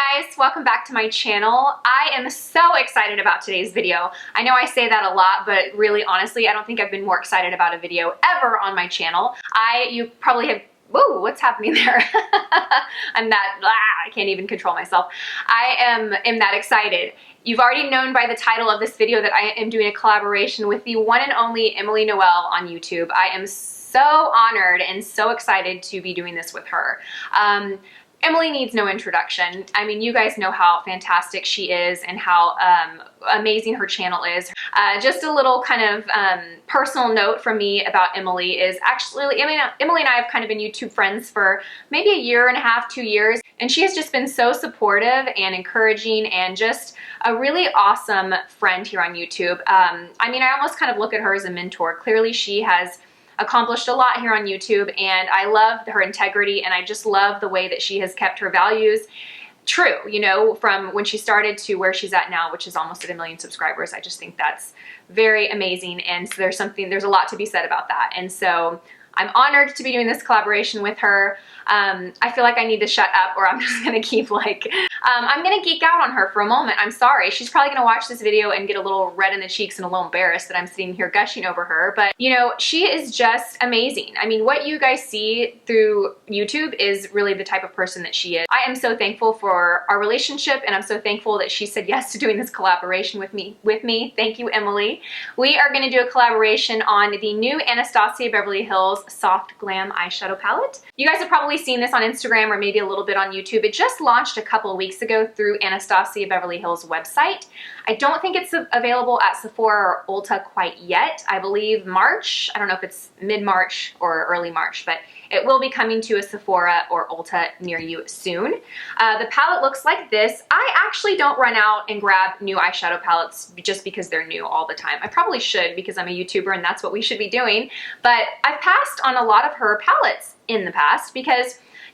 guys, welcome back to my channel. I am so excited about today's video. I know I say that a lot, but really honestly, I don't think I've been more excited about a video ever on my channel. You probably have, whoa, what's happening there? I can't even control myself. I am that excited. You've already known by the title of this video that I am doing a collaboration with the one and only EmilyNoel on YouTube. I am so honored and so excited to be doing this with her. Emily needs no introduction. I mean, you guys know how fantastic she is and how amazing her channel is. Just a little kind of personal note from me about Emily is actually, Emily and I have kind of been YouTube friends for maybe a year and a half, 2 years, and she has just been so supportive and encouraging and just a really awesome friend here on YouTube. I mean, I almost kind of look at her as a mentor. Clearly, she has accomplished a lot here on YouTube, and I love her integrity, and I just love the way that she has kept her values true, you know, from when she started to where she's at now, which is almost at 1 million subscribers. I just think that's very amazing, and so there's a lot to be said about that. And so I'm honored to be doing this collaboration with her. I feel like I need to shut up or I'm just gonna keep like, I'm gonna geek out on her for a moment. I'm sorry. She's probably gonna watch this video and get a little red in the cheeks and a little embarrassed that I'm sitting here gushing over her. But you know, she is just amazing. I mean, what you guys see through YouTube is really the type of person that she is. I am so thankful for our relationship, and I'm so thankful that she said yes to doing this collaboration with me. Thank you, Emily. We are gonna do a collaboration on the new Anastasia Beverly Hills Soft Glam Eyeshadow Palette. You guys have probably seen this on Instagram or maybe a little bit on YouTube. It just launched a couple of weeks ago through Anastasia Beverly Hills website. I don't think it's available at Sephora or Ulta quite yet. I believe March. I don't know if it's mid-March or early March, but it will be coming to a Sephora or Ulta near you soon. The palette looks like this. I actually don't run out and grab new eyeshadow palettes just because they're new all the time. I probably should because I'm a YouTuber and that's what we should be doing. But I've passed on a lot of her palettes in the past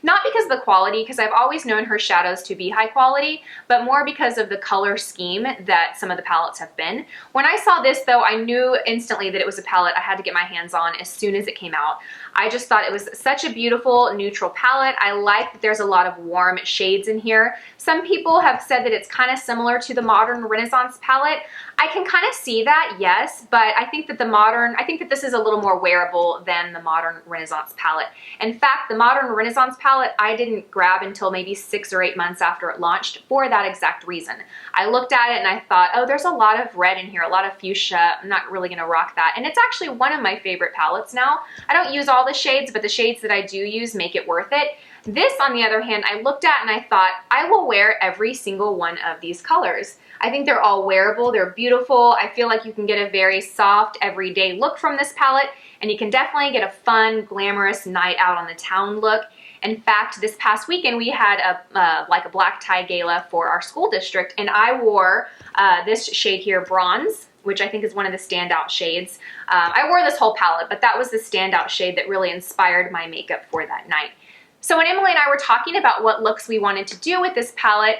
not because of the quality, because I've always known her shadows to be high quality, but more because of the color scheme that some of the palettes have been. When I saw this though, I knew instantly that it was a palette I had to get my hands on as soon as it came out. I just thought it was such a beautiful neutral palette. I like that there's a lot of warm shades in here. Some people have said that it's kind of similar to the Modern Renaissance palette. I can kind of see that, yes, but I think that this is a little more wearable than the Modern Renaissance palette. In fact, the Modern Renaissance palette I didn't grab until maybe 6 or 8 months after it launched for that exact reason. I looked at it and I thought, oh, there's a lot of red in here, a lot of fuchsia. I'm not really gonna rock that. And it's actually one of my favorite palettes now. I don't use all the shades, but the shades that I do use make it worth it. This, on the other hand, I looked at and I thought, I will wear every single one of these colors. I think they're all wearable, they're beautiful. I feel like you can get a very soft, everyday look from this palette, and you can definitely get a fun, glamorous night out on the town look. In fact, this past weekend we had like a black tie gala for our school district, and I wore this shade here, Bronze, which I think is one of the standout shades. I wore this whole palette, but that was the standout shade that really inspired my makeup for that night. So when Emily and I were talking about what looks we wanted to do with this palette,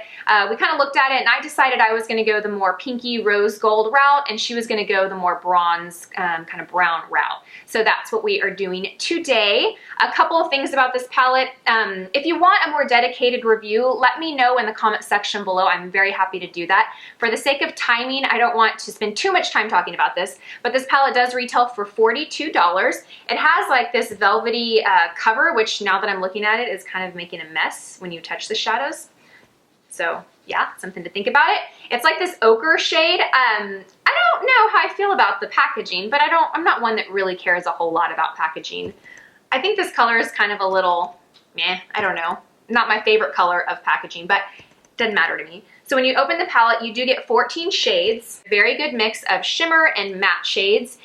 we kind of looked at it and I decided I was going to go the more pinky rose gold route and she was going to go the more bronze kind of brown route. So that's what we are doing today. A couple of things about this palette. If you want a more dedicated review, let me know in the comment section below. I'm very happy to do that. For the sake of timing, I don't want to spend too much time talking about this, but this palette does retail for $42. It has like this velvety cover, which now that I'm looking at it is kind of making a mess when you touch the shadows. So yeah, something to think about it. It's like this ochre shade. I don't know how I feel about the packaging, but I'm not one that really cares a whole lot about packaging. I think this color is kind of a little meh, I don't know. Not my favorite color of packaging, but it doesn't matter to me. So when you open the palette, you do get 14 shades, very good mix of shimmer and matte shades.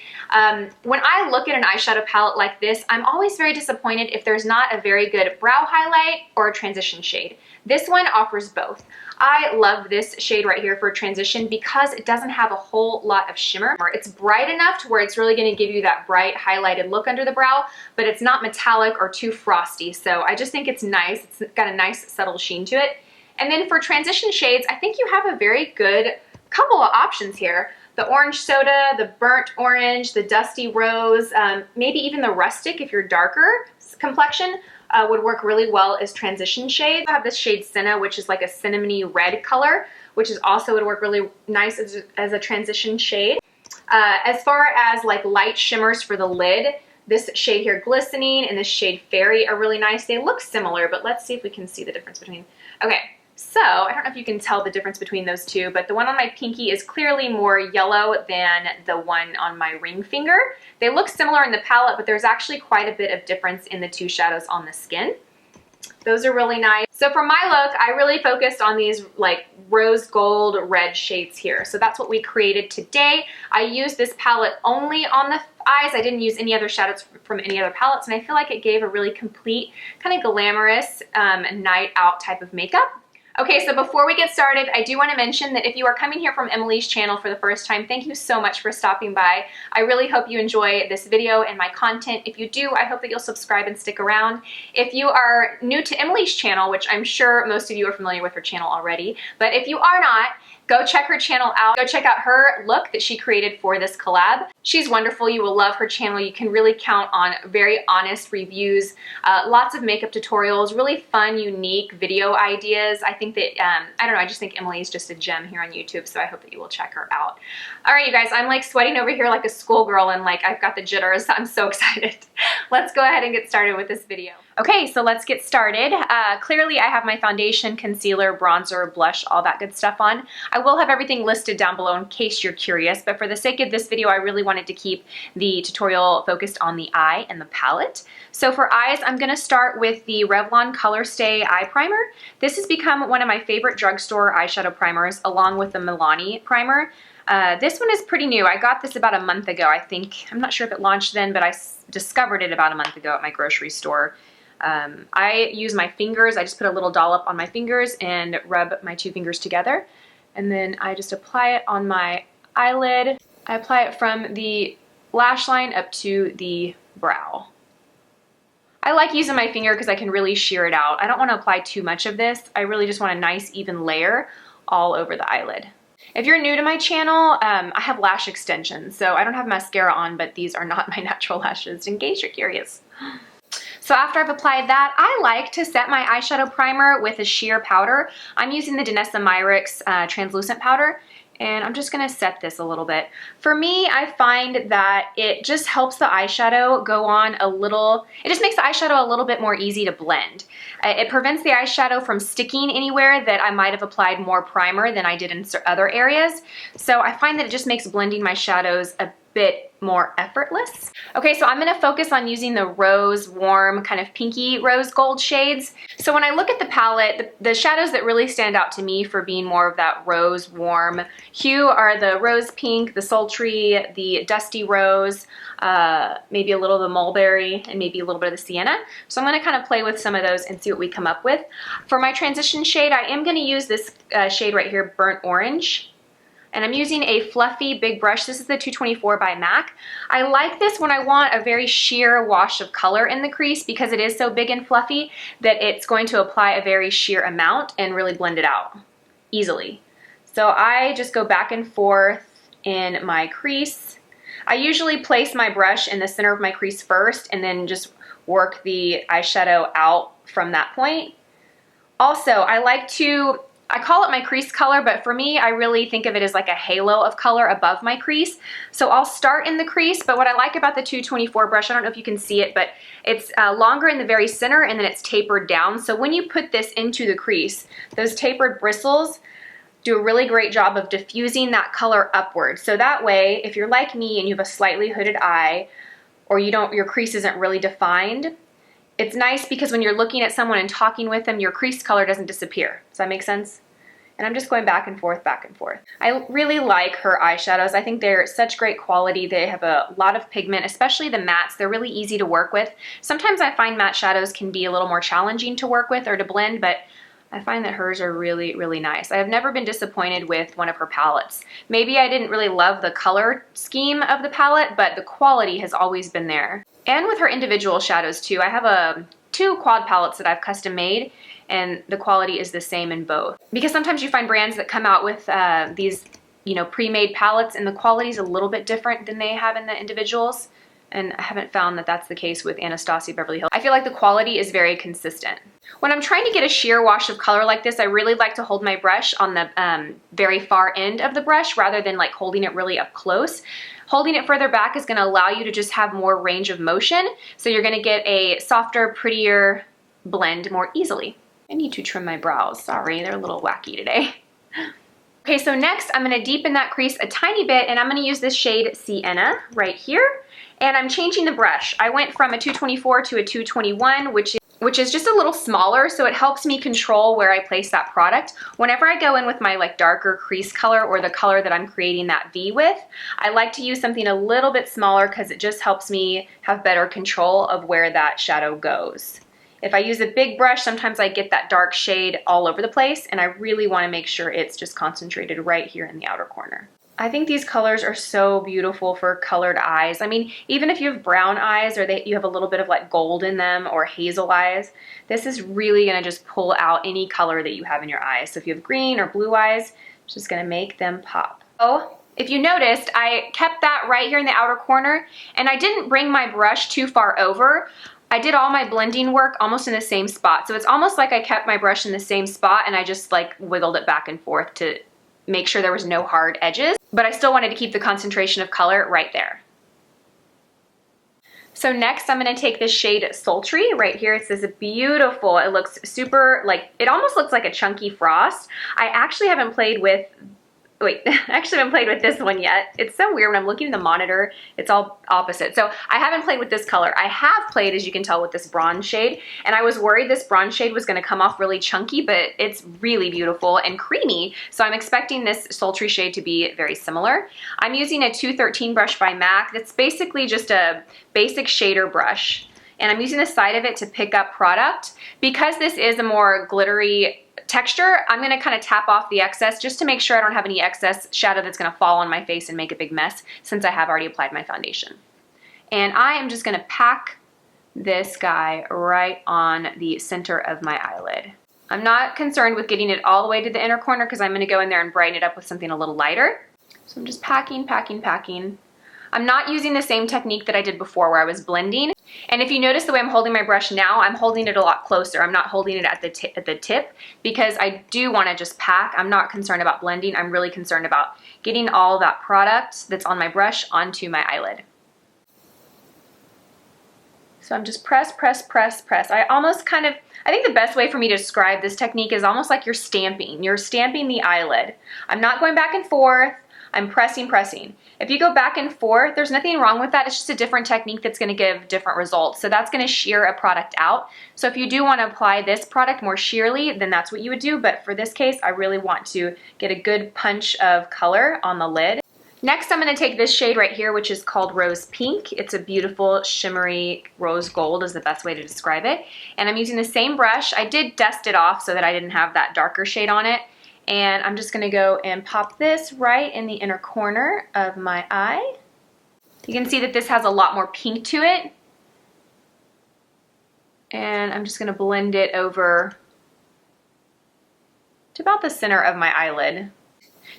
When I look at an eyeshadow palette like this, I'm always very disappointed if there's not a very good brow highlight or a transition shade. This one offers both. I love this shade right here for transition because it doesn't have a whole lot of shimmer. It's bright enough to where it's really going to give you that bright highlighted look under the brow, but it's not metallic or too frosty. So I just think it's nice. It's got a nice subtle sheen to it. And then for transition shades, I think you have a very good couple of options here. The orange soda, the burnt orange, the dusty rose, maybe even the rustic if you're darker complexion. would work really well as transition shades. I have this shade Senna, which is like a cinnamony red color, which is also would work really nice as a transition shade. As far as like light shimmers for the lid, this shade here, Glistening, and this shade Fairy are really nice. They look similar, but let's see if we can see the difference between. Okay, so I don't know if you can tell the difference between those two, but the one on my pinky is clearly more yellow than the one on my ring finger. They look similar in the palette, but there's actually quite a bit of difference in the two shadows on the skin. Those are really nice. So for my look, I really focused on these like rose gold red shades here. So that's what we created today. I used this palette only on the eyes. I didn't use any other shadows from any other palettes, and I feel like it gave a really complete, kind of glamorous night out type of makeup. Okay, so before we get started, I do want to mention that if you are coming here from Emily's channel for the first time, thank you so much for stopping by. I really hope you enjoy this video and my content. If you do, I hope that you'll subscribe and stick around. If you are new to Emily's channel, which I'm sure most of you are familiar with her channel already, but if you are not, go check her channel out. Go check out her look that she created for this collab. She's wonderful. You will love her channel. You can really count on very honest reviews, lots of makeup tutorials, really fun, unique video ideas. I think that, I don't know, I just think Emily is just a gem here on YouTube, so I hope that you will check her out. All right, you guys, I'm like sweating over here like a schoolgirl, and like I've got the jitters. I'm so excited. Let's go ahead and get started with this video. Okay, so let's get started. Clearly I have my foundation, concealer, bronzer, blush, all that good stuff on. I will have everything listed down below in case you're curious, but for the sake of this video, I really wanted to keep the tutorial focused on the eye and the palette. So for eyes, I'm gonna start with the Revlon Color Stay Eye Primer. This has become one of my favorite drugstore eyeshadow primers, along with the Milani primer. This one is pretty new. I got this about a month ago, I think. I'm not sure if it launched then, but I discovered it about a month ago at my grocery store. I use my fingers. I just put a little dollop on my fingers and rub my two fingers together. And then I just apply it on my eyelid. I apply it from the lash line up to the brow. I like using my finger because I can really shear it out. I don't want to apply too much of this. I really just want a nice even layer all over the eyelid. If you're new to my channel, I have lash extensions. So I don't have mascara on, but these are not my natural lashes, in case you're curious. So after I've applied that, I like to set my eyeshadow primer with a sheer powder. I'm using the Danessa Myricks translucent powder, and I'm just gonna set this a little bit. For me, I find that it just helps the eyeshadow go on a little, it just makes the eyeshadow a little bit more easy to blend. It prevents the eyeshadow from sticking anywhere that I might have applied more primer than I did in other areas. So I find that it just makes blending my shadows a bit more effortless. Okay, so I'm gonna focus on using the rose warm, kind of pinky rose gold shades. So when I look at the palette, the shadows that really stand out to me for being more of that rose warm hue are the rose pink, the sultry, the dusty rose, maybe a little of the mulberry, and maybe a little bit of the sienna. So I'm gonna kind of play with some of those and see what we come up with. For my transition shade, I am gonna use this shade right here, Burnt Orange. And I'm using a fluffy big brush. This is the 224 by MAC. I like this when I want a very sheer wash of color in the crease because it is so big and fluffy that it's going to apply a very sheer amount and really blend it out easily. So I just go back and forth in my crease. I usually place my brush in the center of my crease first and then just work the eyeshadow out from that point. Also, I call it my crease color, but for me, I really think of it as like a halo of color above my crease. So I'll start in the crease, but what I like about the 224 brush, I don't know if you can see it, but it's longer in the very center and then it's tapered down. So when you put this into the crease, those tapered bristles do a really great job of diffusing that color upward. So that way, if you're like me and you have a slightly hooded eye, or your crease isn't really defined, it's nice because when you're looking at someone and talking with them, your crease color doesn't disappear. Does that make sense? And I'm just going back and forth, back and forth. I really like her eyeshadows. I think they're such great quality. They have a lot of pigment, especially the mattes. They're really easy to work with. Sometimes I find matte shadows can be a little more challenging to work with or to blend, but I find that hers are really, really nice. I have never been disappointed with one of her palettes. Maybe I didn't really love the color scheme of the palette, but the quality has always been there. And with her individual shadows too. I have two quad palettes that I've custom made, and the quality is the same in both. Because sometimes you find brands that come out with these, pre-made palettes and the quality is a little bit different than they have in the individuals. And I haven't found that that's the case with Anastasia Beverly Hills. I feel like the quality is very consistent. When I'm trying to get a sheer wash of color like this, I really like to hold my brush on the very far end of the brush rather than like holding it really up close. Holding it further back is gonna allow you to just have more range of motion. So you're gonna get a softer, prettier blend more easily. I need to trim my brows. Sorry, they're a little wacky today. Okay, so next I'm gonna deepen that crease a tiny bit, and I'm gonna use this shade Sienna right here. And I'm changing the brush. I went from a 224 to a 221, which is just a little smaller, so it helps me control where I place that product. Whenever I go in with my like darker crease color or the color that I'm creating that V with, I like to use something a little bit smaller because it just helps me have better control of where that shadow goes. If I use a big brush, sometimes I get that dark shade all over the place, and I really want to make sure it's just concentrated right here in the outer corner. I think these colors are so beautiful for colored eyes. I mean, even if you have brown eyes or you have a little bit of like gold in them or hazel eyes, this is really gonna just pull out any color that you have in your eyes. So if you have green or blue eyes, it's just gonna make them pop. Oh, if you noticed, I kept that right here in the outer corner, and I didn't bring my brush too far over. I did all my blending work almost in the same spot. So it's almost like I kept my brush in the same spot and I just like wiggled it back and forth to make sure there was no hard edges, but I still wanted to keep the concentration of color right there. So next I'm gonna take this shade Sultry right here. It's this beautiful, it looks super, like, it almost looks like a chunky frost. I actually haven't played with this one yet. It's so weird when I'm looking at the monitor, it's all opposite. So I haven't played with this color. I have played, as you can tell, with this bronze shade, and I was worried this bronze shade was gonna come off really chunky, but it's really beautiful and creamy. So I'm expecting this Sultry shade to be very similar. I'm using a 213 brush by MAC. That's basically just a basic shader brush. And I'm using the side of it to pick up product. Because this is a more glittery texture, I'm gonna kind of tap off the excess just to make sure I don't have any excess shadow that's gonna fall on my face and make a big mess, since I have already applied my foundation. And I am just gonna pack this guy right on the center of my eyelid. I'm not concerned with getting it all the way to the inner corner because I'm gonna go in there and brighten it up with something a little lighter. So I'm just packing, packing, packing. I'm not using the same technique that I did before where I was blending. And if you notice the way I'm holding my brush now, I'm holding it a lot closer. I'm not holding it at the tip because I do want to just pack. I'm not concerned about blending. I'm really concerned about getting all that product that's on my brush onto my eyelid. So I'm just press, press, press, press. I think the best way for me to describe this technique is almost like you're stamping. You're stamping the eyelid. I'm not going back and forth. I'm pressing, pressing. If you go back and forth, there's nothing wrong with that. It's just a different technique that's gonna give different results. So that's gonna shear a product out. So if you do wanna apply this product more sheerly, then that's what you would do. But for this case, I really want to get a good punch of color on the lid. Next, I'm gonna take this shade right here, which is called Rose Pink. It's a beautiful shimmery rose gold is the best way to describe it. And I'm using the same brush. I did dust it off so that I didn't have that darker shade on it. And I'm just gonna go and pop this right in the inner corner of my eye. You can see that this has a lot more pink to it. And I'm just gonna blend it over to about the center of my eyelid.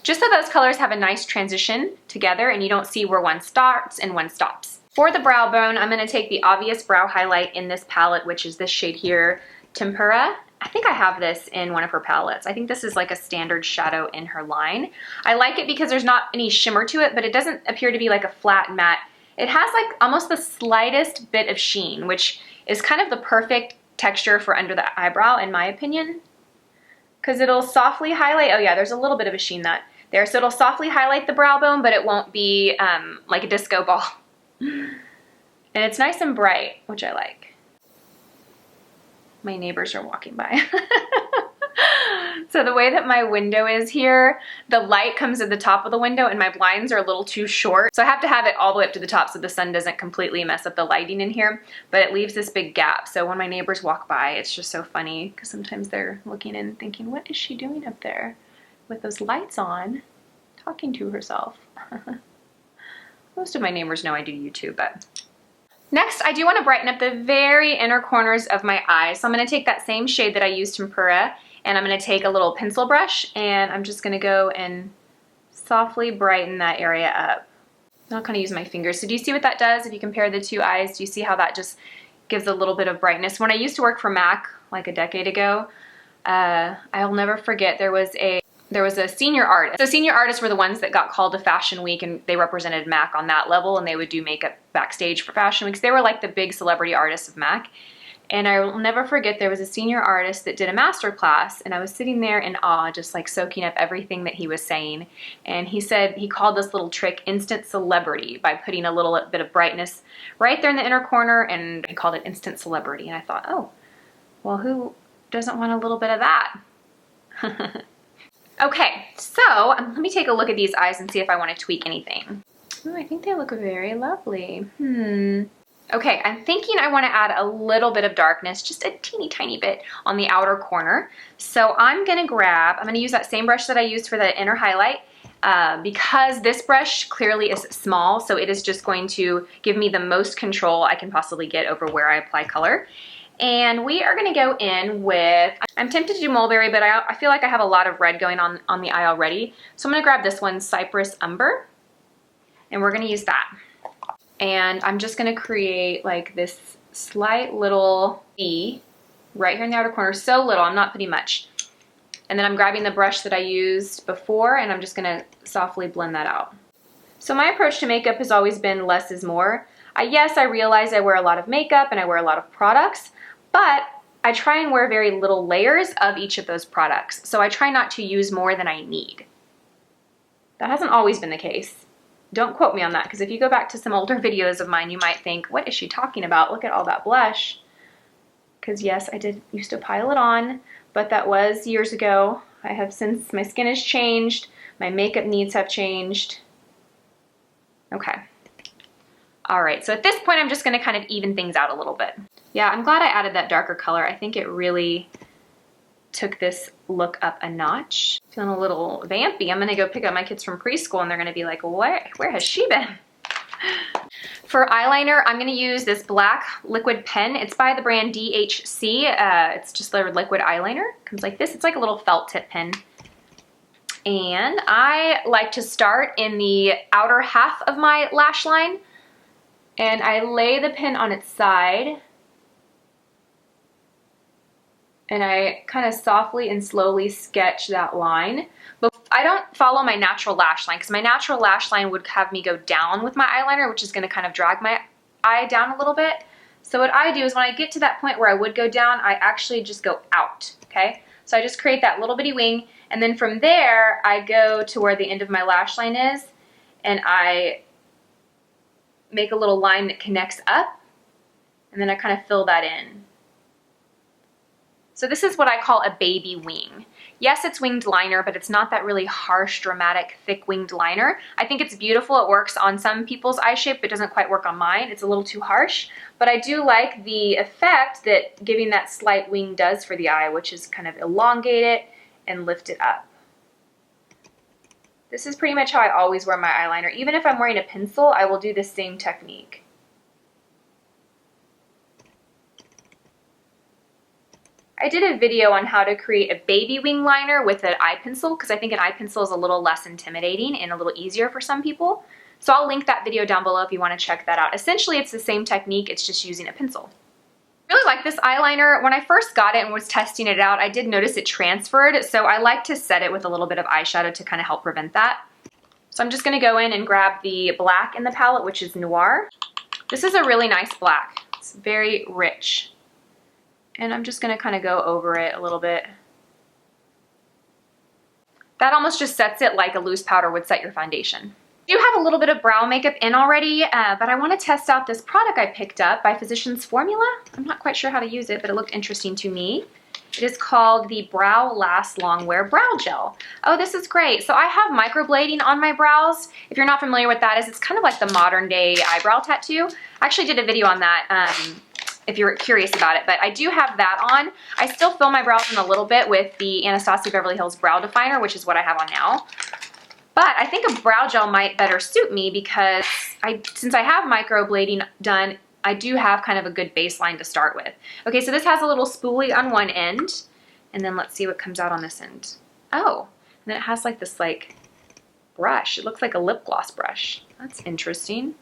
Just so those colors have a nice transition together and you don't see where one starts and one stops. For the brow bone, I'm gonna take the obvious brow highlight in this palette, which is this shade here, Tempera. I think I have this in one of her palettes. I think this is like a standard shadow in her line. I like it because there's not any shimmer to it, but it doesn't appear to be like a flat matte. It has like almost the slightest bit of sheen, which is kind of the perfect texture for under the eyebrow in my opinion. Because it'll softly highlight, oh yeah, there's a little bit of a sheen there. So it'll softly highlight the brow bone, but it won't be like a disco ball. And it's nice and bright, which I like. My neighbors are walking by. So the way that my window is here, the light comes at the top of the window and my blinds are a little too short. So I have to have it all the way up to the top so the sun doesn't completely mess up the lighting in here, but it leaves this big gap. So when my neighbors walk by, it's just so funny because sometimes they're looking in thinking, what is she doing up there with those lights on, talking to herself? Most of my neighbors know I do YouTube, but next, I do want to brighten up the very inner corners of my eyes. So I'm going to take that same shade that I used Tempera, and I'm going to take a little pencil brush, and I'm just going to go and softly brighten that area up. I'll kind of use my fingers. So do you see what that does? If you compare the two eyes, do you see how that just gives a little bit of brightness? When I used to work for MAC like a decade ago, I'll never forget there was a senior artist. So senior artists were the ones that got called to Fashion Week, and they represented MAC on that level, and they would do makeup backstage for Fashion Weeks. They were like the big celebrity artists of MAC. And I will never forget there was a senior artist that did a master class, and I was sitting there in awe, just like soaking up everything that he was saying. And he said he called this little trick instant celebrity by putting a little bit of brightness right there in the inner corner, and he called it instant celebrity. And I thought, oh, well, who doesn't want a little bit of that? Okay, so let me take a look at these eyes and see if I want to tweak anything. Oh, I think they look very lovely. Okay, I'm thinking I want to add a little bit of darkness, just a teeny tiny bit on the outer corner. So I'm going to use that same brush that I used for the inner highlight, because this brush clearly is small, so it is just going to give me the most control I can possibly get over where I apply color. And we are going to go in with, I'm tempted to do mulberry, but I feel like I have a lot of red going on the eye already. So I'm going to grab this one, Cypress Umber, and we're going to use that. And I'm just going to create like this slight little V right here in the outer corner. So little, I'm not putting much. And then I'm grabbing the brush that I used before, and I'm just going to softly blend that out. So my approach to makeup has always been less is more. Yes, I realize I wear a lot of makeup and I wear a lot of products, but I try and wear very little layers of each of those products. So I try not to use more than I need. That hasn't always been the case. Don't quote me on that, because if you go back to some older videos of mine, you might think, what is she talking about? Look at all that blush. Because yes, I did used to pile it on, but that was years ago. I have since, my skin has changed, my makeup needs have changed. Okay. All right, so at this point, I'm just gonna kind of even things out a little bit. Yeah, I'm glad I added that darker color. I think it really took this look up a notch. Feeling a little vampy. I'm gonna go pick up my kids from preschool and they're gonna be like, where has she been? For eyeliner, I'm gonna use this black liquid pen. It's by the brand DHC. It's just their liquid eyeliner. Comes like this. It's like a little felt tip pen. And I like to start in the outer half of my lash line, and I lay the pen on its side, and I kind of softly and slowly sketch that line. But I don't follow my natural lash line, because my natural lash line would have me go down with my eyeliner, which is going to kind of drag my eye down a little bit. So what I do is when I get to that point where I would go down, I actually just go out, okay? So I just create that little bitty wing, and then from there, I go to where the end of my lash line is, and I make a little line that connects up, and then I kind of fill that in. So this is what I call a baby wing. Yes, it's winged liner, but it's not that really harsh, dramatic, thick winged liner. I think it's beautiful. It works on some people's eye shape, but doesn't quite work on mine. It's a little too harsh, but I do like the effect that giving that slight wing does for the eye, which is kind of elongate it and lift it up. This is pretty much how I always wear my eyeliner. Even if I'm wearing a pencil, I will do the same technique. I did a video on how to create a baby wing liner with an eye pencil, because I think an eye pencil is a little less intimidating and a little easier for some people. So I'll link that video down below if you want to check that out. Essentially, it's the same technique, it's just using a pencil. I really like this eyeliner. When I first got it and was testing it out, I did notice it transferred, so I like to set it with a little bit of eyeshadow to kind of help prevent that. So I'm just going to go in and grab the black in the palette, which is Noir. This is a really nice black. It's very rich. And I'm just going to kind of go over it a little bit. That almost just sets it like a loose powder would set your foundation. I do have a little bit of brow makeup in already, but I want to test out this product I picked up by Physicians Formula. I'm not quite sure how to use it, but it looked interesting to me. It is called the Brow Last Long Wear Brow Gel. Oh, this is great. So I have microblading on my brows. If you're not familiar with that, it's kind of like the modern day eyebrow tattoo. I actually did a video on that if you're curious about it, but I do have that on. I still fill my brows in a little bit with the Anastasia Beverly Hills Brow Definer, which is what I have on now. But I think a brow gel might better suit me because since I have microblading done, I do have kind of a good baseline to start with. Okay, so this has a little spoolie on one end, and then let's see what comes out on this end. Oh, and then it has like this like brush. It looks like a lip gloss brush. That's interesting.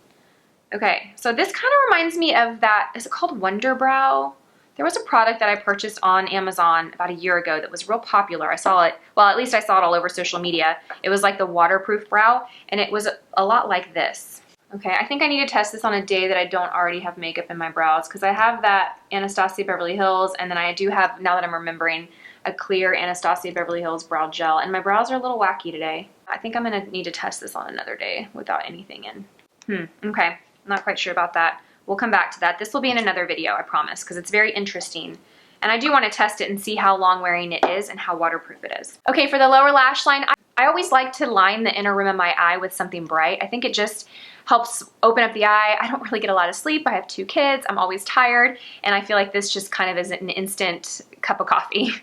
Okay, so this kind of reminds me of that, is it called Wonder Brow? There was a product that I purchased on Amazon about a year ago that was real popular. I saw it, well, at least I saw it all over social media. It was like the waterproof brow, and it was a lot like this. Okay, I think I need to test this on a day that I don't already have makeup in my brows, because I have that Anastasia Beverly Hills, and then I do have, now that I'm remembering, a clear Anastasia Beverly Hills brow gel, and my brows are a little wacky today. I think I'm gonna need to test this on another day without anything in. Okay, I'm not quite sure about that. We'll come back to that. This will be in another video, I promise, because it's very interesting. And I do want to test it and see how long wearing it is and how waterproof it is. Okay, for the lower lash line, I always like to line the inner rim of my eye with something bright. I think it just helps open up the eye. I don't really get a lot of sleep. I have 2 kids. I'm always tired. And I feel like this just kind of is an instant cup of coffee.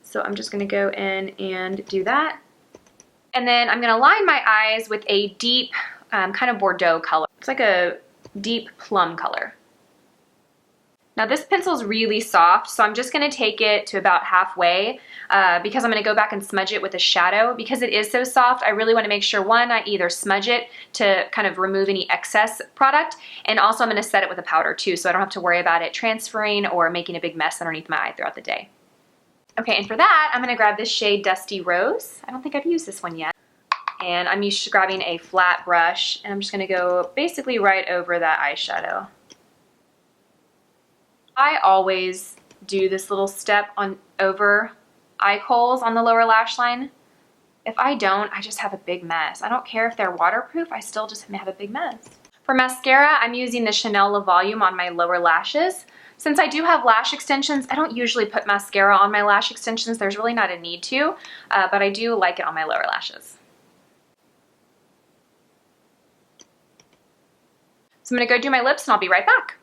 So I'm just going to go in and do that. And then I'm going to line my eyes with a deep kind of Bordeaux color. It's like a deep plum color. Now this pencil is really soft, so I'm just going to take it to about halfway because I'm going to go back and smudge it with a shadow. Because it is so soft, I really want to make sure, one, I either smudge it to kind of remove any excess product, and also I'm going to set it with a powder too, so I don't have to worry about it transferring or making a big mess underneath my eye throughout the day. Okay, and for that, I'm going to grab this shade Dusty Rose. I don't think I've used this one yet. And I'm used to grabbing a flat brush, and I'm just going to go basically right over that eyeshadow. I always do this little step on over eye holes on the lower lash line. If I don't, I just have a big mess. I don't care if they're waterproof, I still just have a big mess. For mascara, I'm using the Chanel Le Volume on my lower lashes. Since I do have lash extensions, I don't usually put mascara on my lash extensions. There's really not a need to, but I do like it on my lower lashes. So I'm gonna go do my lips and I'll be right back.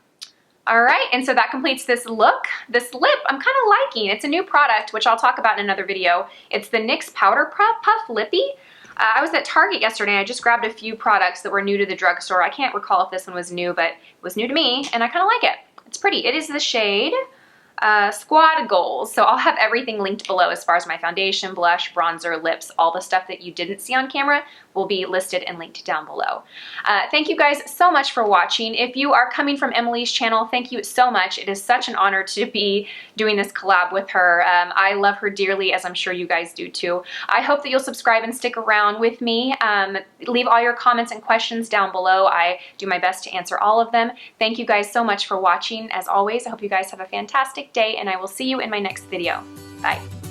All right, and so that completes this look. This lip, I'm kind of liking. It's a new product, which I'll talk about in another video. It's the NYX Powder Puff Lippy. I was at Target yesterday and I just grabbed a few products that were new to the drugstore. I can't recall if this one was new, but it was new to me and I kind of like it. It's pretty. It is the shade Squad Goals. So I'll have everything linked below as far as my foundation, blush, bronzer, lips, all the stuff that you didn't see on camera will be listed and linked down below. Thank you guys so much for watching. If you are coming from Emily's channel, thank you so much. It is such an honor to be doing this collab with her. I love her dearly, as I'm sure you guys do too. I hope that you'll subscribe and stick around with me. Leave all your comments and questions down below. I do my best to answer all of them. Thank you guys so much for watching. As always, I hope you guys have a fantastic day, and I will see you in my next video. Bye.